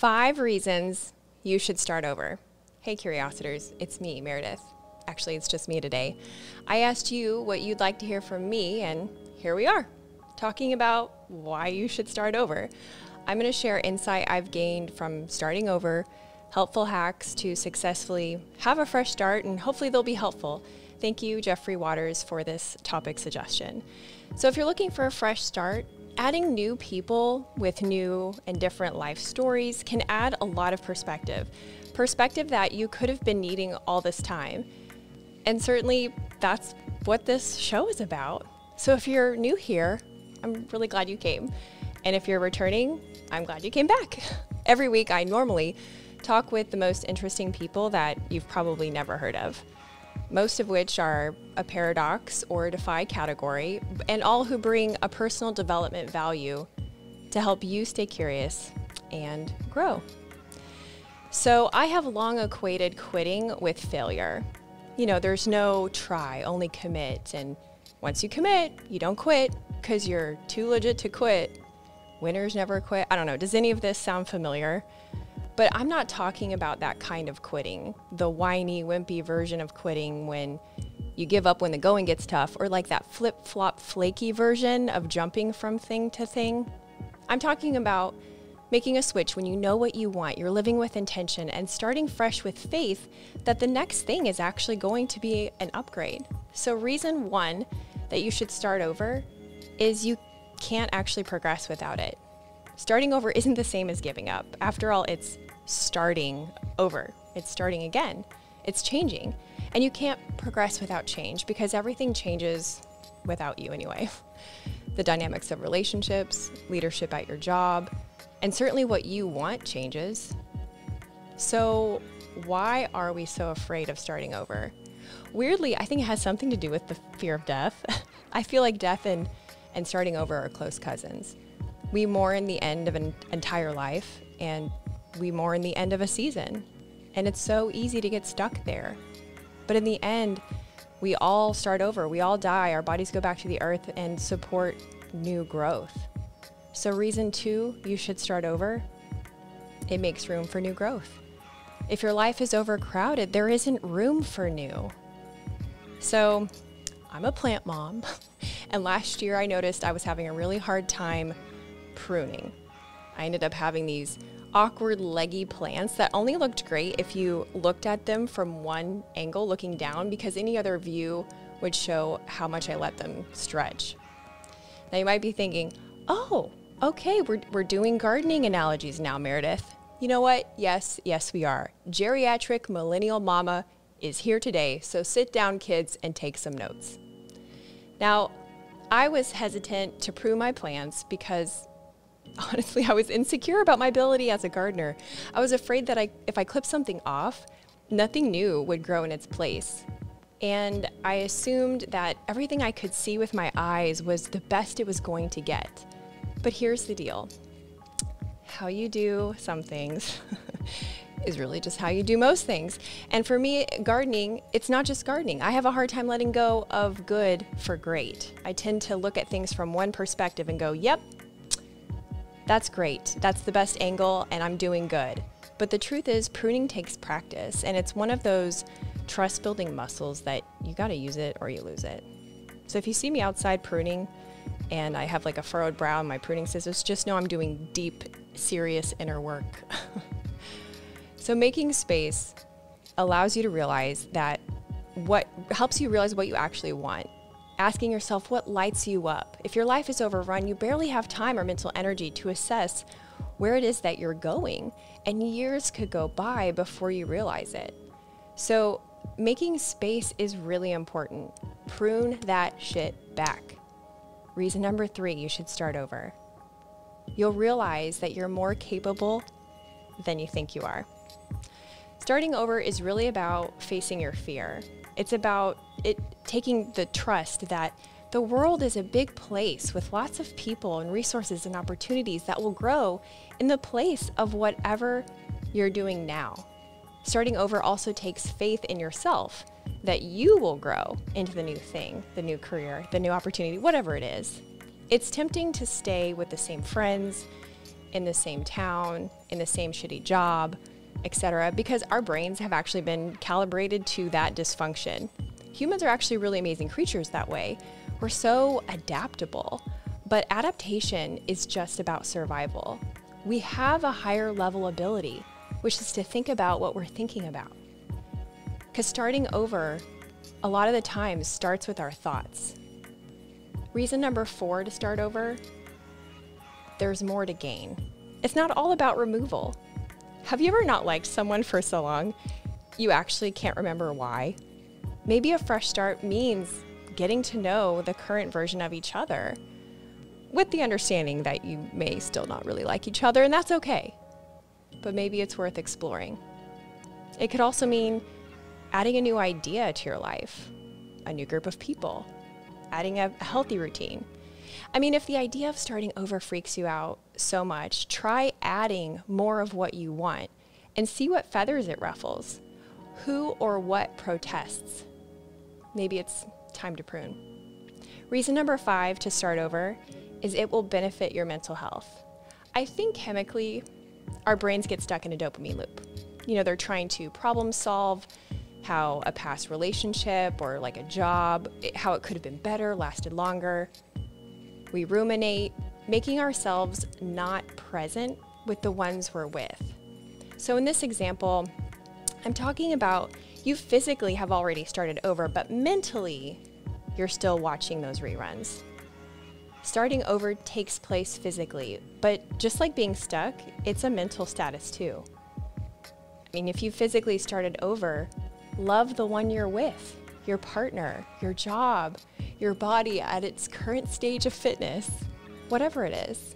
5 reasons you should start over. Hey Curiositors, it's me, Meredith. Actually, it's just me today. I asked you what you'd like to hear from me, and here we are, talking about why you should start over. I'm going to share insight I've gained from starting over, helpful hacks to successfully have a fresh start, and hopefully they'll be helpful. Thank you, Jeffrey Waters, for this topic suggestion. So if you're looking for a fresh start, adding new people with new and different life stories can add a lot of perspective that you could have been needing all this time. And certainly that's what this show is about. So if you're new here, I'm really glad you came. And if you're returning, I'm glad you came back. Every week, I normally talk with the most interesting people that you've probably never heard of, most of which are a paradox or a defy category, and all who bring a personal development value to help you stay curious and grow. So I have long equated quitting with failure. You know, there's no try, only commit. And once you commit, you don't quit because you're too legit to quit. Winners never quit. I don't know. Does any of this sound familiar? But I'm not talking about that kind of quitting, the whiny, wimpy version of quitting when you give up when the going gets tough, or like that flip-flop, flaky version of jumping from thing to thing. I'm talking about making a switch when you know what you want, you're living with intention, and starting fresh with faith that the next thing is actually going to be an upgrade. So reason 1 that you should start over is you can't actually progress without it. Starting over isn't the same as giving up. After all, it's starting over. It's starting again. It's changing. And you can't progress without change because everything changes without you anyway. The dynamics of relationships, leadership at your job, and certainly what you want changes. So why are we so afraid of starting over? Weirdly, I think it has something to do with the fear of death. I feel like death and starting over are close cousins. We mourn the end of an entire life, and we mourn the end of a season. And it's so easy to get stuck there. But in the end, we all start over. We all die. Our bodies go back to the earth and support new growth. So reason 2, you should start over. It makes room for new growth. If your life is overcrowded, there isn't room for new. So I'm a plant mom. And last year I noticed I was having a really hard time pruning. I ended up having these awkward leggy plants that only looked great if you looked at them from one angle looking down, because any other view would show how much I let them stretch. Now you might be thinking, oh, okay, we're doing gardening analogies now, Meredith. You know what? Yes, we are. Geriatric millennial mama is here today, so sit down, kids, and take some notes. Now, I was hesitant to prune my plants because honestly, I was insecure about my ability as a gardener. I was afraid that if I clipped something off, nothing new would grow in its place. And I assumed that everything I could see with my eyes was the best it was going to get. But here's the deal. How you do some things is really just how you do most things. And for me, gardening, it's not just gardening. I have a hard time letting go of good for great. I tend to look at things from one perspective and go, yep, that's great. That's the best angle, and I'm doing good. But the truth is, pruning takes practice, and it's one of those trust-building muscles that you gotta use it or you lose it. So if you see me outside pruning and I have like a furrowed brow and my pruning scissors, just know I'm doing deep, serious inner work. So making space allows you to realize what you actually want. Asking yourself what lights you up. If your life is overrun, you barely have time or mental energy to assess where it is that you're going, and years could go by before you realize it. So making space is really important. Prune that shit back. Reason number 3, you should start over. You'll realize that you're more capable than you think you are. Starting over is really about facing your fear. It's about taking the trust that the world is a big place with lots of people and resources and opportunities that will grow in the place of whatever you're doing now. Starting over also takes faith in yourself that you will grow into the new thing, the new career, the new opportunity, whatever it is. It's tempting to stay with the same friends, in the same town, in the same shitty job, etc., because our brains have actually been calibrated to that dysfunction. Humans are actually really amazing creatures that way. We're so adaptable, but adaptation is just about survival. We have a higher level ability, which is to think about what we're thinking about. Because starting over, a lot of the times, starts with our thoughts. Reason number 4 to start over, there's more to gain. It's not all about removal. Have you ever not liked someone for so long you actually can't remember why? Maybe a fresh start means getting to know the current version of each other, with the understanding that you may still not really like each other, and that's okay. But maybe it's worth exploring. It could also mean adding a new idea to your life, a new group of people, adding a healthy routine. I mean, if the idea of starting over freaks you out so much, try adding more of what you want and see what feathers it ruffles. Who or what protests? Maybe it's time to prune. Reason number 5 to start over is it will benefit your mental health. I think chemically, our brains get stuck in a dopamine loop. You know, they're trying to problem solve how a past relationship or like a job, how it could have been better, lasted longer. We ruminate, making ourselves not present with the ones we're with. So in this example, I'm talking about you physically have already started over, but mentally, you're still watching those reruns. Starting over takes place physically, but just like being stuck, it's a mental status too. I mean, if you physically started over, love the one you're with, your partner, your job, your body at its current stage of fitness, whatever it is.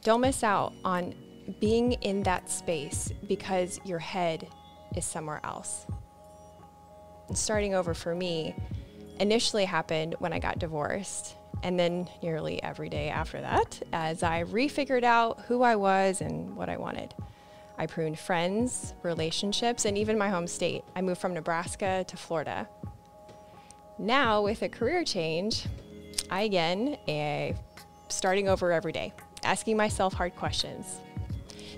Don't miss out on being in that space because your head is somewhere else. And starting over for me initially happened when I got divorced, and then nearly every day after that, as I refigured out who I was and what I wanted. I pruned friends, relationships, and even my home state. I moved from Nebraska to Florida. Now, with a career change, I again am starting over every day, asking myself hard questions.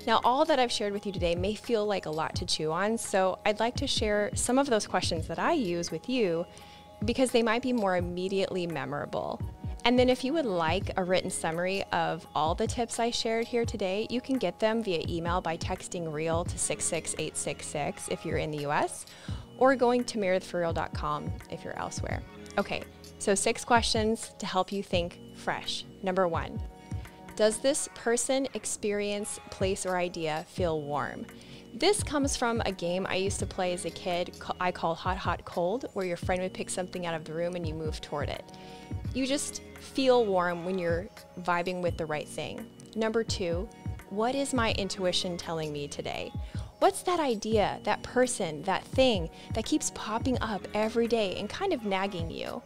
Now, all that I've shared with you today may feel like a lot to chew on, so I'd like to share some of those questions that I use with you because they might be more immediately memorable. And then if you would like a written summary of all the tips I shared here today, you can get them via email by texting REAL to 66866 if you're in the US, or going to meredithforreal.com if you're elsewhere. Okay, so 6 questions to help you think fresh. Number 1, does this person, experience, place, or idea feel warm? This comes from a game I used to play as a kid I call Hot, Hot, Cold, where your friend would pick something out of the room and you move toward it. You just feel warm when you're vibing with the right thing. Number 2, what is my intuition telling me today? What's that idea, that person, that thing that keeps popping up every day and kind of nagging you?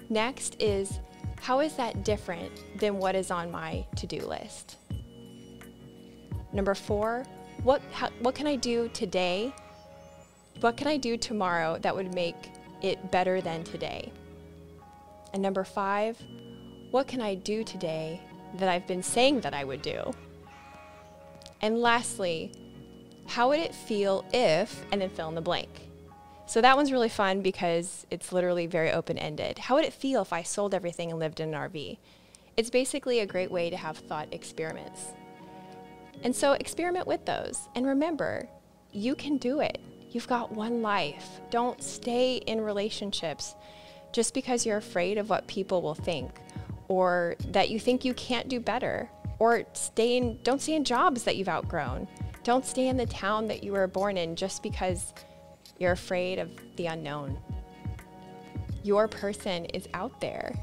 Next is, how is that different than what is on my to-do list? Number 4, what can I do today? What can I do tomorrow that would make it better than today? And number 5, what can I do today that I've been saying that I would do? And lastly, how would it feel if, and then fill in the blank. So that one's really fun because it's literally very open-ended. How would it feel if I sold everything and lived in an RV? It's basically a great way to have thought experiments. And so experiment with those. And remember, you can do it. You've got one life. Don't stay in relationships just because you're afraid of what people will think, or that you think you can't do better, or don't stay in jobs that you've outgrown. Don't stay in the town that you were born in just because you're afraid of the unknown. Your person is out there.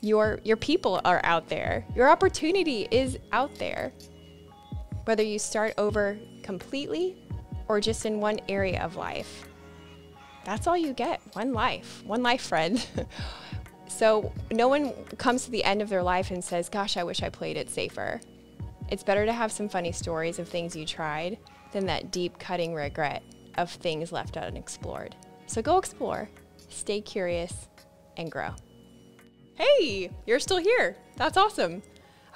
Your people are out there. Your opportunity is out there. Whether you start over completely or just in one area of life. That's all you get, one life, friend. So no one comes to the end of their life and says, gosh, I wish I played it safer. It's better to have some funny stories of things you tried than that deep cutting regret of things left unexplored. So go explore, stay curious, and grow. Hey, you're still here. That's awesome.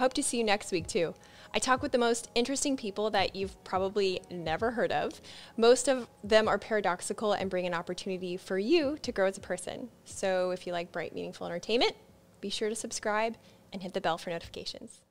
Hope to see you next week too. I talk with the most interesting people that you've probably never heard of. Most of them are paradoxical and bring an opportunity for you to grow as a person. So if you like bright, meaningful entertainment, be sure to subscribe and hit the bell for notifications.